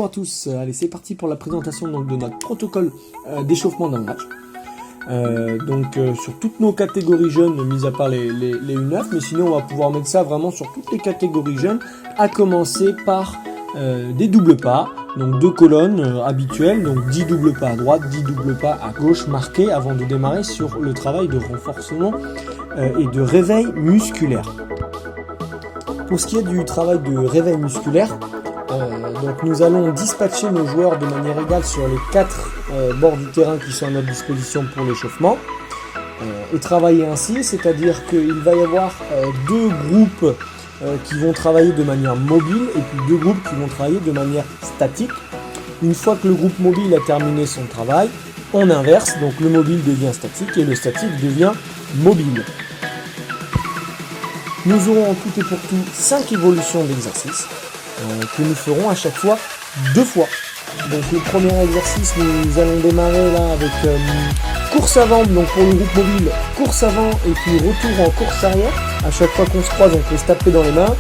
Bonjour à tous, allez c'est parti pour la présentation donc, de notre protocole d'échauffement d'un match. Sur toutes nos catégories jeunes, mis à part les U9, mais sinon on va pouvoir mettre ça vraiment sur toutes les catégories jeunes, à commencer par des doubles pas, donc deux colonnes habituelles, donc 10 doubles pas à droite, 10 doubles pas à gauche marqués avant de démarrer sur le travail de renforcement et de réveil musculaire. Pour ce qui est du travail de réveil musculaire, donc nous allons dispatcher nos joueurs de manière égale sur les 4 bords du terrain qui sont à notre disposition pour l'échauffement et travailler ainsi, c'est-à-dire qu'il va y avoir 2 groupes qui vont travailler de manière mobile et puis 2 groupes qui vont travailler de manière statique. Une fois que le groupe mobile a terminé son travail, on inverse, donc le mobile devient statique et le statique devient mobile. Nous aurons en tout et pour tout 5 évolutions d'exercice que nous ferons à chaque fois 2 fois. Donc le premier exercice, nous allons démarrer là avec course avant, donc pour le groupe mobile, course avant et puis retour en course arrière. À chaque fois qu'on se croise, on peut se taper dans les mains,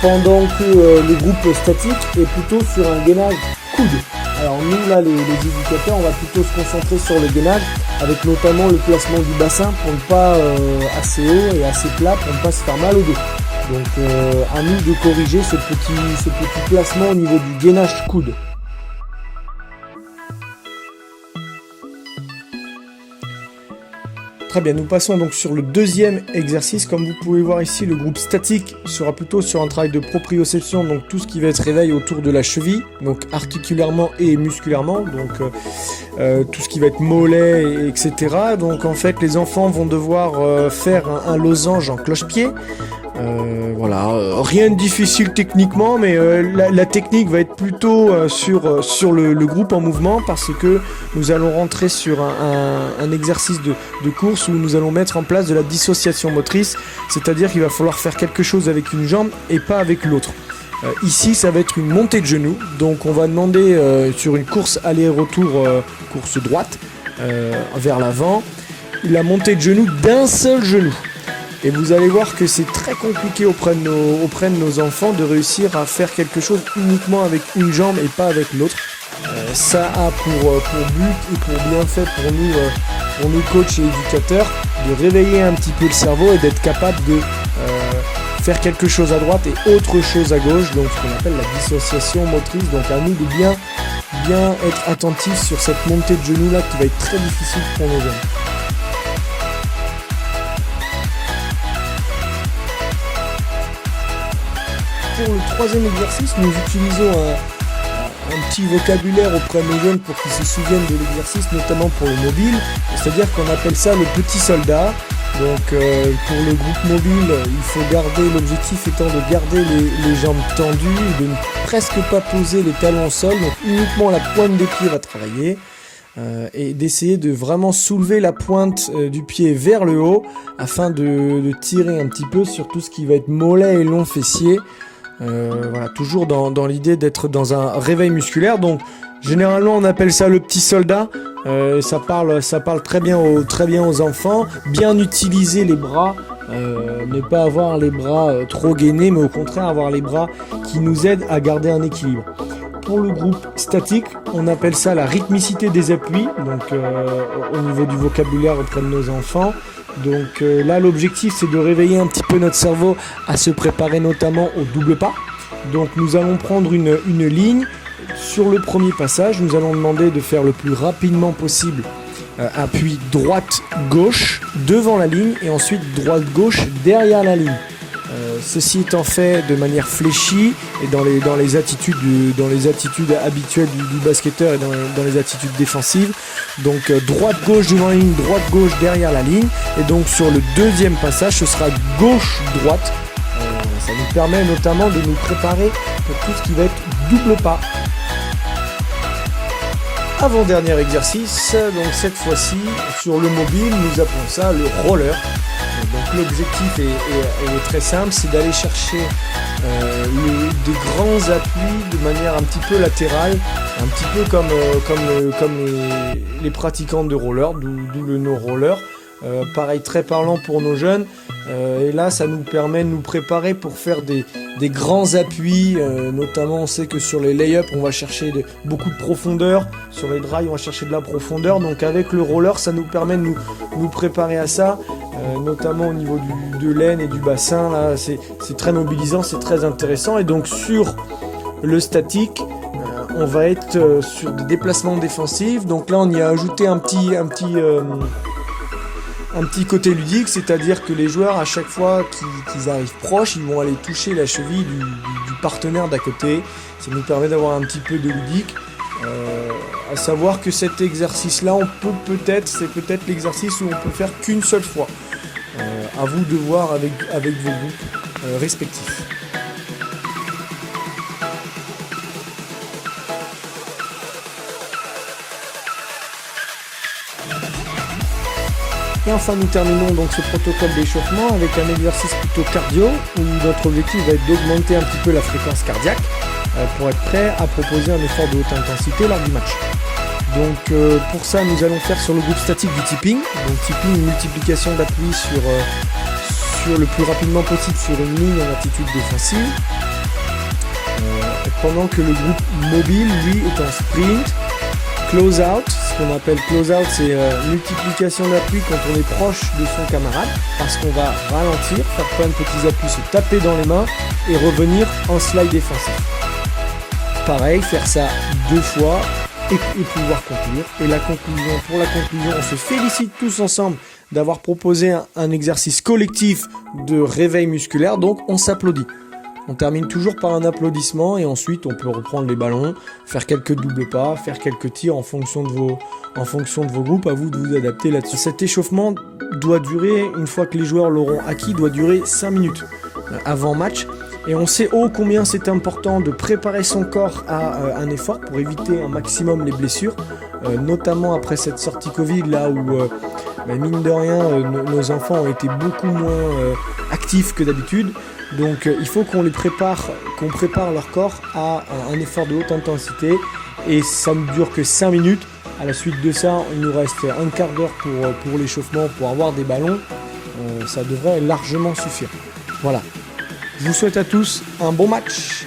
pendant que le groupe statique est plutôt sur un gainage coude. Alors nous là, les éducateurs, on va plutôt se concentrer sur le gainage, avec notamment le placement du bassin pour ne pas assez haut et assez plat pour ne pas se faire mal au dos. Donc à nous de corriger ce petit placement au niveau du gainage coude. Très bien, nous passons donc sur le deuxième exercice. Comme vous pouvez voir ici, le groupe statique sera plutôt sur un travail de proprioception, donc tout ce qui va être réveil autour de la cheville, donc articulairement et musculairement, donc tout ce qui va être mollet, etc. Donc en fait, les enfants vont devoir faire un losange en cloche-pied. Rien de difficile techniquement, mais la technique va être plutôt sur le groupe en mouvement, parce que nous allons rentrer sur un exercice de course où nous allons mettre en place de la dissociation motrice, c'est-à-dire qu'il va falloir faire quelque chose avec une jambe et pas avec l'autre. Ici ça va être une montée de genoux, donc on va demander sur une course aller-retour, course droite vers l'avant, la montée de genoux d'un seul genou. Et vous allez voir que c'est très compliqué auprès de nos enfants de réussir à faire quelque chose uniquement avec une jambe et pas avec l'autre. Ça a pour but et pour bienfait pour nous coachs et éducateurs, de réveiller un petit peu le cerveau et d'être capable de faire quelque chose à droite et autre chose à gauche, donc ce qu'on appelle la dissociation motrice. Donc à nous de bien être attentifs sur cette montée de genoux là qui va être très difficile pour nos jeunes. Pour le troisième exercice, nous utilisons un petit vocabulaire auprès de nos jeunes pour qu'ils se souviennent de l'exercice, notamment pour le mobile, c'est-à-dire qu'on appelle ça le petit soldat. Donc pour le groupe mobile, il faut l'objectif étant de garder les jambes tendues, de ne presque pas poser les talons au sol, donc uniquement la pointe des pieds va travailler. Et d'essayer de vraiment soulever la pointe du pied vers le haut afin de tirer un petit peu sur tout ce qui va être mollet et long fessier. Toujours dans l'idée d'être dans un réveil musculaire. Donc généralement on appelle ça le petit soldat. Ça parle très bien aux enfants. Bien utiliser les bras, ne pas avoir les bras trop gainés, mais au contraire avoir les bras qui nous aident à garder un équilibre. Pour le groupe statique, on appelle ça la rythmicité des appuis, donc au niveau du vocabulaire auprès de nos enfants. Donc là, l'objectif, c'est de réveiller un petit peu notre cerveau à se préparer notamment au double pas. Donc nous allons prendre une ligne. Sur le premier passage, nous allons demander de faire le plus rapidement possible appui droite-gauche devant la ligne et ensuite droite-gauche derrière la ligne. Ceci étant fait de manière fléchie et dans les attitudes habituelles du basketteur et dans les attitudes défensives. Donc droite-gauche devant la ligne, droite-gauche derrière la ligne. Et donc sur le deuxième passage, ce sera gauche-droite. Ça nous permet notamment de nous préparer pour tout ce qui va être double pas. Avant-dernier exercice, donc cette fois-ci sur le mobile, nous appelons ça le roller. Donc l'objectif est très simple, c'est d'aller chercher des grands appuis de manière un petit peu latérale, un petit peu comme les pratiquants de roller, d'où le no roller. pareil, très parlant pour nos jeunes. Et là, ça nous permet de nous préparer pour faire des grands appuis. Notamment, on sait que sur les lay-up, on va chercher beaucoup de profondeur. Sur les dry, on va chercher de la profondeur. Donc avec le roller, ça nous permet de nous préparer à ça. Notamment au niveau de l'aine et du bassin. Là, c'est très mobilisant, c'est très intéressant. Et donc sur le statique, on va être sur des déplacements défensifs. Donc là, on y a ajouté un petit côté ludique, c'est-à-dire que les joueurs, à chaque fois qu'ils arrivent proches, ils vont aller toucher la cheville du partenaire d'à côté. Ça nous permet d'avoir un petit peu de ludique. À savoir que cet exercice-là, c'est peut-être l'exercice où on peut faire qu'une seule fois. À vous de voir avec vos groupes respectifs. Et enfin, nous terminons donc ce protocole d'échauffement avec un exercice plutôt cardio où notre objectif va être d'augmenter un petit peu la fréquence cardiaque pour être prêt à proposer un effort de haute intensité lors du match. Donc pour ça, nous allons faire sur le groupe statique du tipping. Donc tipping, une multiplication d'appui sur le plus rapidement possible sur une ligne en attitude défensive. Pendant que le groupe mobile, lui, est en sprint. Close out, ce qu'on appelle close out, c'est multiplication d'appui quand on est proche de son camarade, parce qu'on va ralentir, faire plein de petits appuis, se taper dans les mains et revenir en slide défensif. Pareil, faire ça 2 fois et pouvoir conclure. Et pour la conclusion, on se félicite tous ensemble d'avoir proposé un exercice collectif de réveil musculaire, donc on s'applaudit. On termine toujours par un applaudissement et ensuite on peut reprendre les ballons, faire quelques doubles pas, faire quelques tirs en fonction de vos groupes, à vous de vous adapter là-dessus. Cet échauffement doit durer, une fois que les joueurs l'auront acquis, doit durer 5 minutes avant match. Et on sait combien c'est important de préparer son corps à un effort pour éviter un maximum les blessures, notamment après cette sortie Covid là où mine de rien nos enfants ont été beaucoup moins actifs que d'habitude. Donc il faut qu'on prépare leur corps à un effort de haute intensité et ça ne dure que 5 minutes. À la suite de ça, il nous reste un quart d'heure pour l'échauffement, pour avoir des ballons. Ça devrait largement suffire. Voilà. Je vous souhaite à tous un bon match.